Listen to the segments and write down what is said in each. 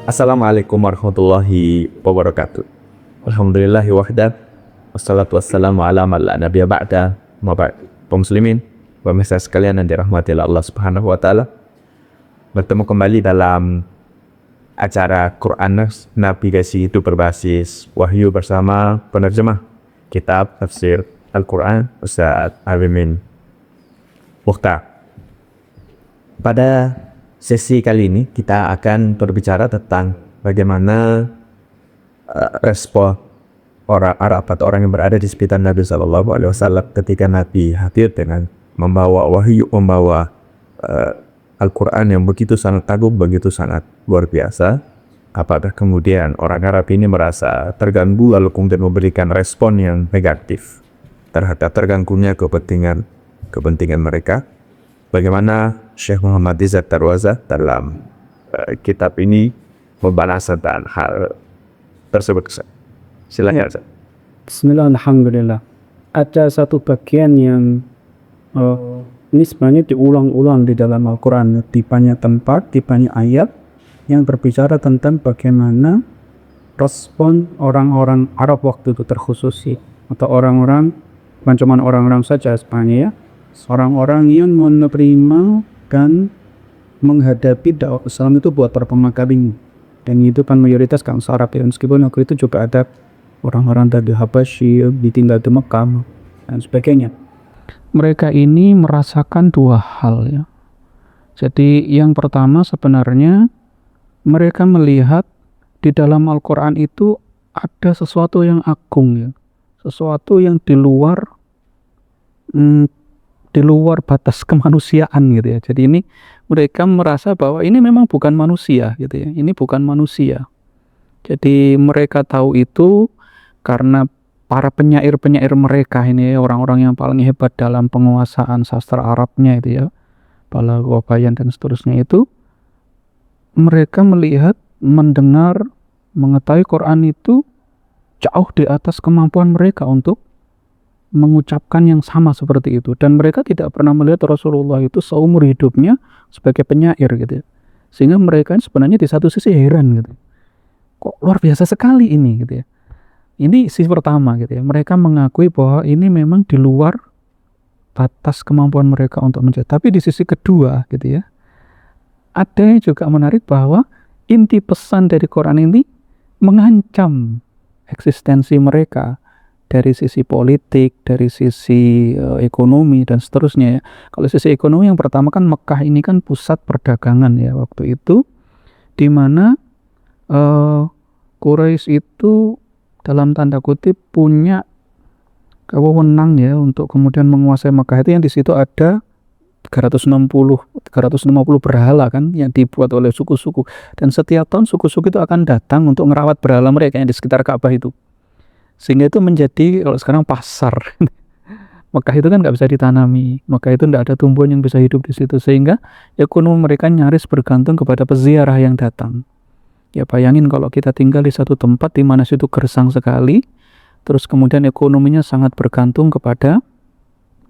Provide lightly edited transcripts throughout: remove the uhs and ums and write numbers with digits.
Assalamualaikum warahmatullahi wabarakatuh. Alhamdulillahi wahda, wassalatu wassalamu ala man la nabiyya ba'da, ma ba'd. Kaum muslimin, pemirsa sekalian yang dirahmati oleh Allah Subhanahu wa taala. Bertemu kembali dalam acara Quran Navigasi Hidup Berbasis Wahyu bersama penerjemah kitab tafsir Al-Quran Ustaz Abimin Mukhtar. Pada sesi kali ini kita akan berbicara tentang bagaimana respon orang Arab atau orang yang berada di sekitar Nabi SAW ketika Nabi hadir dengan membawa wahyu, membawa Al-Quran yang begitu sangat agung, begitu sangat luar biasa. Apakah kemudian orang Arab ini merasa terganggu lalu kemudian memberikan respon yang negatif terhadap terganggunya kepentingan mereka? Bagaimana Syekh Muhammad Izzat Darwaza dalam kitab ini membahas tentang hal tersebut? Silakan. Bismillah, alhamdulillah. Ada satu bagian yang ini sebenarnya diulang-ulang di dalam Al-Quran di banyak tempat, di banyak ayat yang berbicara tentang bagaimana respon orang-orang Arab waktu itu terkhususi, atau orang-orang, bukan cuma orang-orang saja sebenarnya ya, orang-orang yang menerima dan menghadapi dakwah Islam itu buat para pemakaling, dan itu kan mayoritas kaum Arab ya, meskipun waktu itu juga ada orang-orang dari Habasyi ditinggal di Mekah dan sebagainya. Mereka ini merasakan dua hal ya. Jadi yang pertama sebenarnya mereka melihat di dalam Al-Quran itu ada sesuatu yang agung ya, sesuatu yang di luar batas kemanusiaan gitu ya. Jadi ini mereka merasa bahwa ini memang bukan manusia gitu ya. Ini bukan manusia. Jadi mereka tahu itu karena para penyair-penyair mereka ini, orang-orang yang paling hebat dalam penguasaan sastra Arabnya itu ya, Balaghah, Bayan dan seterusnya itu, mereka melihat, mendengar, mengetahui Quran itu jauh di atas kemampuan mereka untuk mengucapkan yang sama seperti itu, dan mereka tidak pernah melihat Rasulullah itu seumur hidupnya sebagai penyair gitu ya. Sehingga mereka sebenarnya di satu sisi heran gitu, kok luar biasa sekali ini gitu ya. Ini sisi pertama gitu ya, mereka mengakui bahwa ini memang di luar batas kemampuan mereka untuk menjadi. Tapi di sisi kedua gitu ya, ada yang juga menarik bahwa inti pesan dari Quran ini mengancam eksistensi mereka dari sisi politik, dari sisi ekonomi dan seterusnya ya. Kalau sisi ekonomi yang pertama kan Mekah ini kan pusat perdagangan ya waktu itu, di mana Quraisy itu dalam tanda kutip punya wewenang ya untuk kemudian menguasai Mekah itu, yang di situ ada 360 berhala kan yang dibuat oleh suku-suku, dan setiap tahun suku-suku itu akan datang untuk merawat berhala mereka yang di sekitar Ka'bah itu, sehingga itu menjadi kalau sekarang pasar. Mekah itu kan nggak bisa ditanami, Mekah itu nggak ada tumbuhan yang bisa hidup di situ, sehingga ekonomi mereka nyaris bergantung kepada peziarah yang datang. Ya bayangin kalau kita tinggal di satu tempat di mana situ gersang sekali, terus kemudian ekonominya sangat bergantung kepada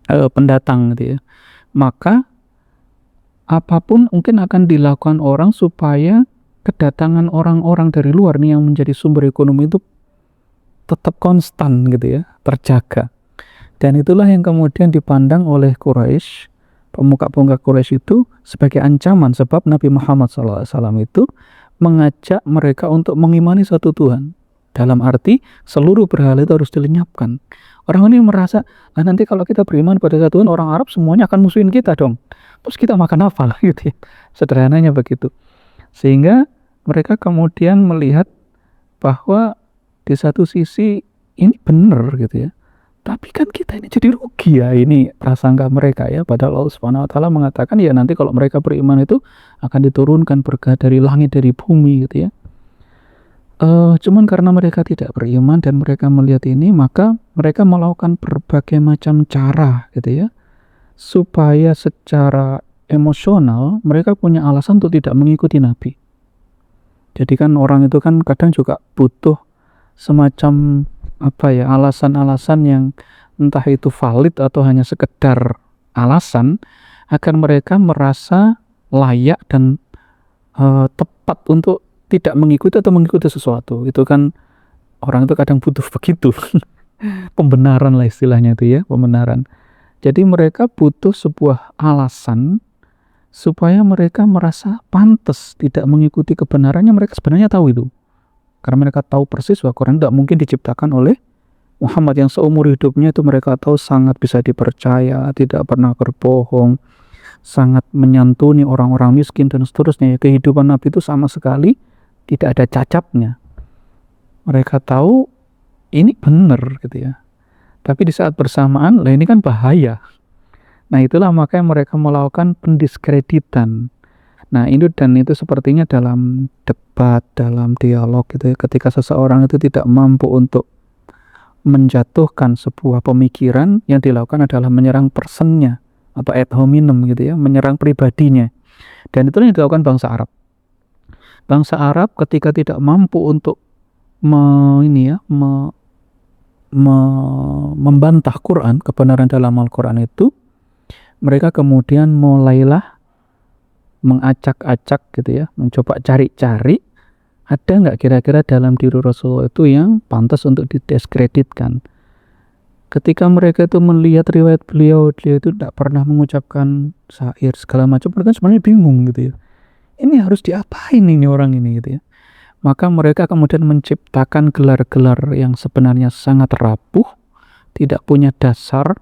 pendatang gitu ya. Maka apapun mungkin akan dilakukan orang supaya kedatangan orang-orang dari luar nih yang menjadi sumber ekonomi itu tetap konstan gitu ya, terjaga. Dan itulah yang kemudian dipandang oleh Quraisy, pemuka-pemuka Quraisy itu sebagai ancaman, sebab Nabi Muhammad SAW itu mengajak mereka untuk mengimani satu Tuhan. Dalam arti seluruh berhala itu harus dilenyapkan. Orang ini merasa, nanti kalau kita beriman pada satu Tuhan, orang Arab semuanya akan musuhin kita dong. Terus kita makan apa lah gitu ya. Sederhananya begitu. Sehingga mereka kemudian melihat bahwa di satu sisi ini benar gitu ya, tapi kan kita ini jadi rugi ya, ini prasangka mereka ya. Padahal Allah Subhanahu wa taala mengatakan ya nanti kalau mereka beriman itu akan diturunkan berkah dari langit, dari bumi gitu ya. Cuman karena mereka tidak beriman dan mereka melihat ini, maka mereka melakukan berbagai macam cara gitu ya, supaya secara emosional mereka punya alasan untuk tidak mengikuti Nabi. Jadi kan orang itu kan kadang juga butuh semacam alasan-alasan yang entah itu valid atau hanya sekedar alasan, agar mereka merasa layak dan tepat untuk tidak mengikuti atau mengikuti sesuatu. Itu kan orang itu kadang butuh begitu. Pembenaran lah istilahnya itu ya, pembenaran. Jadi mereka butuh sebuah alasan supaya mereka merasa pantas tidak mengikuti kebenarannya. Mereka sebenarnya tahu itu. Karena mereka tahu persis bahwa Quran tidak mungkin diciptakan oleh Muhammad yang seumur hidupnya itu mereka tahu sangat bisa dipercaya, tidak pernah berbohong, sangat menyantuni orang-orang miskin dan seterusnya. Kehidupan Nabi itu sama sekali tidak ada cacatnya. Mereka tahu ini benar gitu ya. Tapi di saat bersamaan, lah ini kan bahaya. Nah itulah makanya mereka melakukan pendiskreditan. Nah itu dan itu sepertinya dalam debat, dalam dialog gitu ya, ketika seseorang itu tidak mampu untuk menjatuhkan sebuah pemikiran, yang dilakukan adalah menyerang personnya atau ad hominem gitu ya, menyerang pribadinya. Dan itu yang dilakukan bangsa Arab. Bangsa Arab ketika tidak mampu untuk membantah Quran, kebenaran dalam Al-Quran itu, mereka kemudian mulailah mengacak-acak gitu ya, mencoba cari-cari ada nggak kira-kira dalam diri Rasulullah itu yang pantas untuk didiskreditkan. Ketika mereka itu melihat riwayat beliau itu tidak pernah mengucapkan syair segala macam, mereka sebenarnya bingung gitu ya. Ini harus diapain ini orang ini gitu ya. Maka mereka kemudian menciptakan gelar-gelar yang sebenarnya sangat rapuh, tidak punya dasar,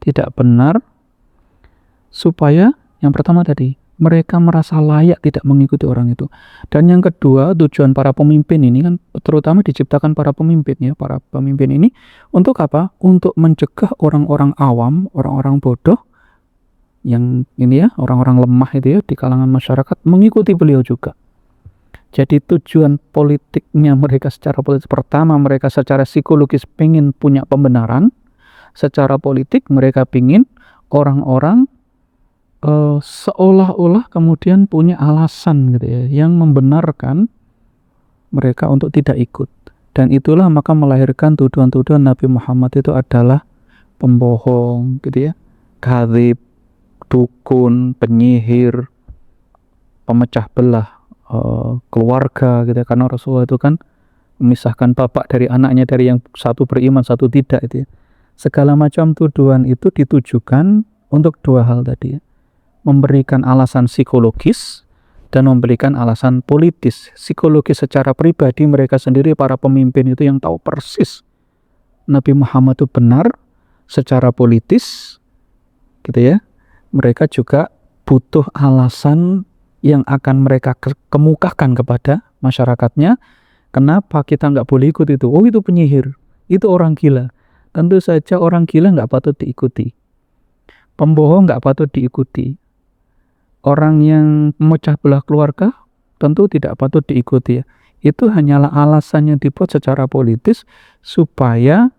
tidak benar, supaya yang pertama tadi, mereka merasa layak tidak mengikuti orang itu. Dan yang kedua, tujuan para pemimpin ini kan terutama diciptakan para pemimpin ya, para pemimpin ini untuk apa? Untuk mencegah orang-orang awam, orang-orang bodoh yang ini ya, orang-orang lemah itu ya di kalangan masyarakat mengikuti beliau juga. Jadi tujuan politiknya mereka secara politik, pertama mereka secara psikologis pengen punya pembenaran, secara politik mereka pengen orang-orang seolah-olah kemudian punya alasan gitu ya, yang membenarkan mereka untuk tidak ikut. Dan itulah maka melahirkan tuduhan-tuduhan Nabi Muhammad itu adalah pembohong gitu ya, kadzib, dukun, penyihir, pemecah belah keluarga gitu ya. Karena Rasulullah itu kan memisahkan bapak dari anaknya, dari yang satu beriman satu tidak itu ya. Segala macam tuduhan itu ditujukan untuk dua hal tadi ya, memberikan alasan psikologis dan memberikan alasan politis. Psikologis secara pribadi mereka sendiri para pemimpin itu yang tahu persis Nabi Muhammad itu benar. Secara politis gitu ya, mereka juga butuh alasan yang akan mereka kemukakan kepada masyarakatnya. Kenapa kita nggak boleh ikut itu? Oh itu penyihir, itu orang gila. Tentu saja orang gila nggak patut diikuti, pembohong nggak patut diikuti, orang yang memecah belah keluarga tentu tidak patut diikuti ya. Itu hanyalah alasan yang dibuat secara politis supaya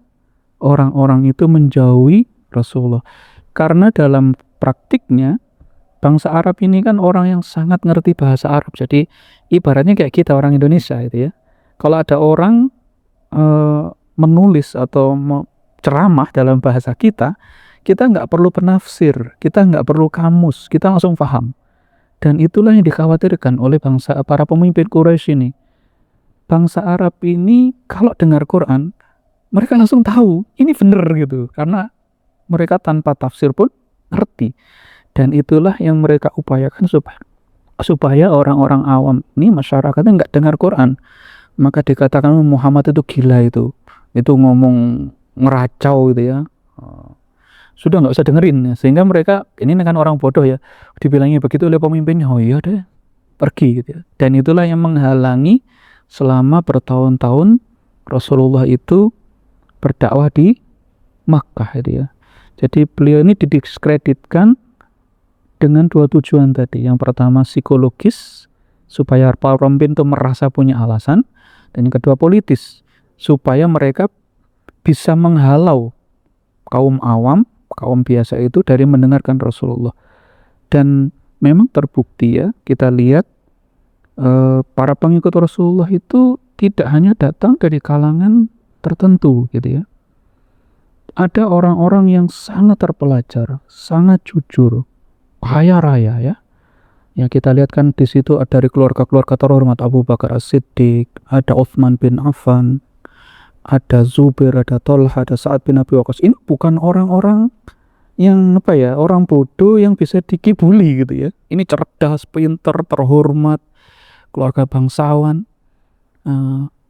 orang-orang itu menjauhi Rasulullah. Karena dalam praktiknya bangsa Arab ini kan orang yang sangat ngerti bahasa Arab. Jadi ibaratnya kayak kita orang Indonesia itu ya. Kalau ada orang menulis atau ceramah dalam bahasa kita nggak perlu penafsir, kita nggak perlu kamus, kita langsung paham. Dan itulah yang dikhawatirkan oleh para pemimpin Quraisy ini. Bangsa Arab ini kalau dengar Quran, mereka langsung tahu ini benar gitu, karena mereka tanpa tafsir pun ngerti. Dan itulah yang mereka upayakan supaya orang-orang awam ini, masyarakatnya nggak dengar Quran. Maka dikatakan Muhammad itu gila, itu ngomong ngeracau gitu ya. Sudah nggak usah dengerin ya. Sehingga mereka, ini kan orang bodoh ya, dibilangnya begitu oleh pemimpinnya, oh iya deh, pergi gitu ya. Dan itulah yang menghalangi selama bertahun-tahun Rasulullah itu berdakwah di Makkah itu ya. Jadi beliau ini didiskreditkan dengan dua tujuan tadi. Yang pertama psikologis, supaya para pemimpin itu merasa punya alasan. Dan yang kedua politis, supaya mereka bisa menghalau kaum awam, kaum biasa itu dari mendengarkan Rasulullah. Dan memang terbukti ya, kita lihat para pengikut Rasulullah itu tidak hanya datang dari kalangan tertentu gitu ya. Ada orang-orang yang sangat terpelajar, sangat jujur, kaya raya ya, Ya kita lihat kan di situ ada dari keluarga-keluarga terhormat Abu Bakar As-Siddiq, ada Utsman bin Affan, ada Zubair, ada Tolha, ada Sa'ad bin Abi Waqqas. Ini bukan orang-orang yang apa ya, orang bodoh yang bisa dikibuli gitu ya. Ini cerdas, pinter, terhormat, keluarga bangsawan.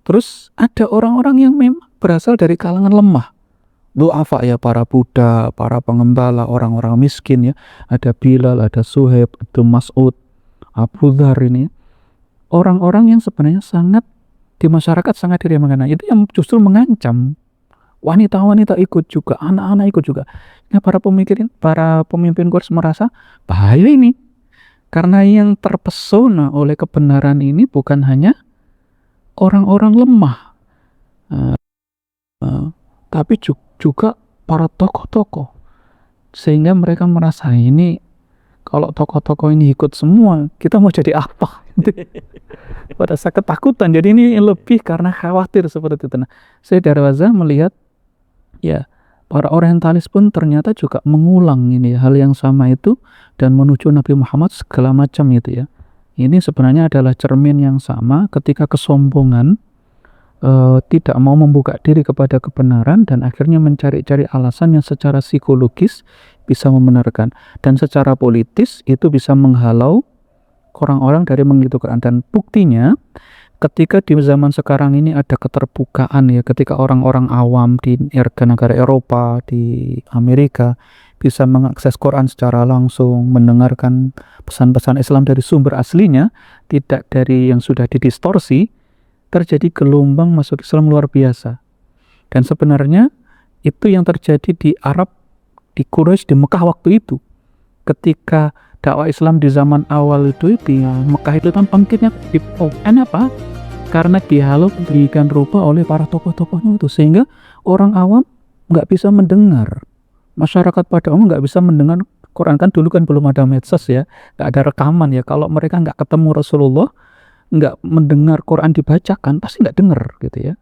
Terus ada orang-orang yang memang berasal dari kalangan lemah, du'afa ya, para budak, para pengembala, orang-orang miskin ya. Ada Bilal, ada Suhaib, ada Mas'ud, Abu Dhar ini. Orang-orang yang sebenarnya sangat di masyarakat sangat diremehkan. Itu yang justru mengancam. Wanita-wanita ikut juga, anak-anak ikut juga. Nah, para pemimpin Quraisy merasa bahaya ini. Karena yang terpesona oleh kebenaran ini bukan hanya orang-orang lemah, tapi juga para tokoh-tokoh. Sehingga mereka merasa ini, kalau tokoh-tokoh ini ikut semua, kita mau jadi apa? Pada saat ketakutan. Jadi ini lebih karena khawatir seperti itu. Nah, saya Darwaza melihat ya, para orientalis pun ternyata juga mengulang ini hal yang sama itu dan menuju Nabi Muhammad segala macam itu ya. Ini sebenarnya adalah cermin yang sama ketika kesombongan tidak mau membuka diri kepada kebenaran dan akhirnya mencari-cari alasan yang secara psikologis bisa membenarkan, dan secara politis itu bisa menghalau orang-orang dari mengikuti Quran. Dan buktinya ketika di zaman sekarang ini ada keterbukaan ya, ketika orang-orang awam di negara Eropa, di Amerika bisa mengakses Quran secara langsung, mendengarkan pesan-pesan Islam dari sumber aslinya, tidak dari yang sudah didistorsi, terjadi gelombang masuk Islam luar biasa. Dan sebenarnya itu yang terjadi di Arab, di Quraisy, di Mekah waktu itu. Ketika dakwah Islam di zaman awal itu di Mekah itu kan bangkitnya apa? Karena dihalau diberikan rupa oleh para tokoh-tokohnya itu, sehingga orang awam nggak bisa mendengar, masyarakat pada umum nggak bisa mendengar Quran. Kan dulu kan belum ada medsos ya, nggak ada rekaman ya. Kalau mereka nggak ketemu Rasulullah, nggak mendengar Quran dibacakan, pasti nggak dengar gitu ya.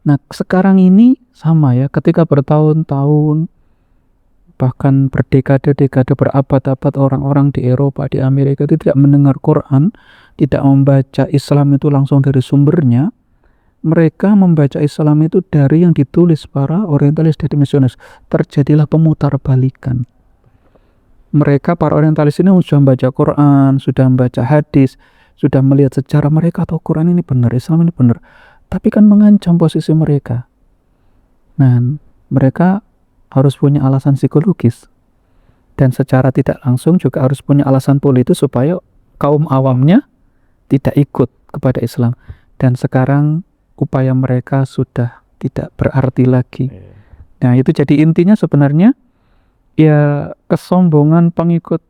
Nah sekarang ini sama ya, ketika bertahun-tahun bahkan berdekade-dekade, berabad-abad orang-orang di Eropa, di Amerika itu tidak mendengar Quran, tidak membaca Islam itu langsung dari sumbernya. Mereka membaca Islam itu dari yang ditulis para orientalis dan misionaris. Terjadilah pemutarbalikan. Mereka para orientalis ini sudah membaca Quran, sudah membaca hadis, sudah melihat sejarah, mereka tahu Quran ini benar, Islam ini benar, tapi kan mengancam posisi mereka. Nah, mereka harus punya alasan psikologis dan secara tidak langsung juga harus punya alasan politis supaya kaum awamnya tidak ikut kepada Islam. Dan sekarang upaya mereka sudah tidak berarti lagi. Nah, itu jadi intinya sebenarnya ya, kesombongan pengikut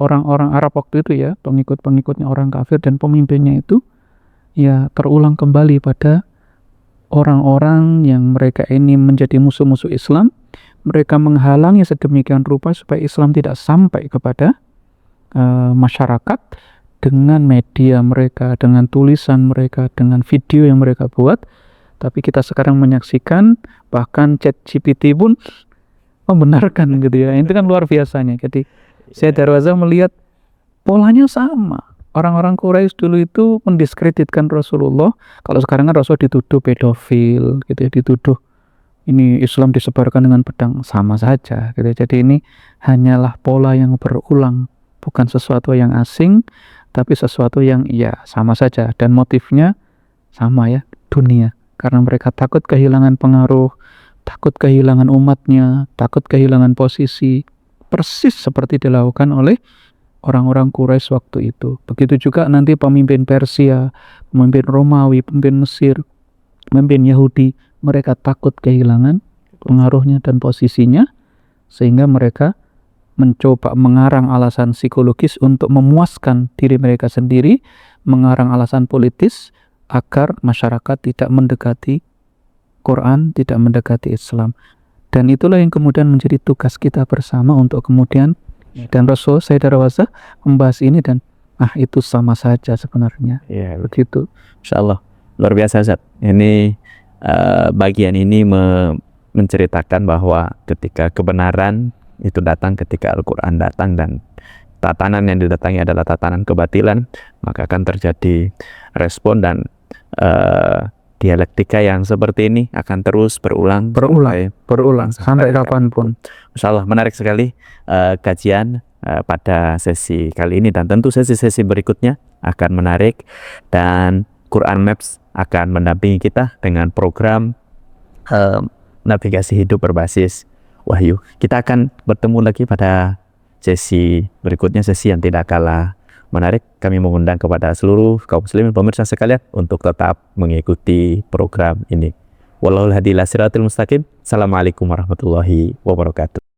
orang-orang Arab waktu itu ya, pengikut-pengikutnya orang kafir dan pemimpinnya itu ya terulang kembali pada orang-orang yang mereka ini menjadi musuh-musuh Islam. Mereka menghalangi sedemikian rupa supaya Islam tidak sampai kepada masyarakat dengan media mereka, dengan tulisan mereka, dengan video yang mereka buat. Tapi kita sekarang menyaksikan bahkan ChatGPT pun membenarkan gitu ya. Itu kan luar biasanya. Jadi saya Darwaza melihat polanya sama. Orang-orang Quraisy dulu itu mendiskreditkan Rasulullah. Kalau sekarang kan Rasul dituduh pedofil gitu ya, dituduh ini Islam disebarkan dengan pedang, sama saja gitu. Jadi ini hanyalah pola yang berulang, bukan sesuatu yang asing, tapi sesuatu yang ya sama saja, dan motifnya sama ya, dunia. Karena mereka takut kehilangan pengaruh, takut kehilangan umatnya, takut kehilangan posisi, persis seperti dilakukan oleh orang-orang Quraisy waktu itu. Begitu juga nanti pemimpin Persia, pemimpin Romawi, pemimpin Mesir, pemimpin Yahudi, mereka takut kehilangan pengaruhnya dan posisinya, sehingga mereka mencoba mengarang alasan psikologis untuk memuaskan diri mereka sendiri, mengarang alasan politis agar masyarakat tidak mendekati Quran, tidak mendekati Islam. Dan itulah yang kemudian menjadi tugas kita bersama untuk kemudian, dan Rasul Sayyid Darwaza membahas ini, dan itu sama saja sebenarnya. Ya, Begitu. Insyaallah luar biasa Ustaz. Ini bagian ini menceritakan bahwa ketika kebenaran itu datang, ketika Al-Quran datang, dan tatanan yang didatangi adalah tatanan kebatilan, maka akan terjadi respon dan dialektika yang seperti ini akan terus berulang sampai kapanpun. Insya Allah menarik sekali kajian pada sesi kali ini, dan tentu sesi-sesi berikutnya akan menarik, dan Quran Maps akan mendampingi kita dengan program navigasi hidup berbasis wahyu. Kita akan bertemu lagi pada sesi berikutnya, sesi yang tidak kalah menarik. Kami mengundang kepada seluruh kaum muslimin pemirsa sekalian untuk tetap mengikuti program ini. Wallahul hadi ila siratil mustaqim. Assalamualaikum warahmatullahi wabarakatuh.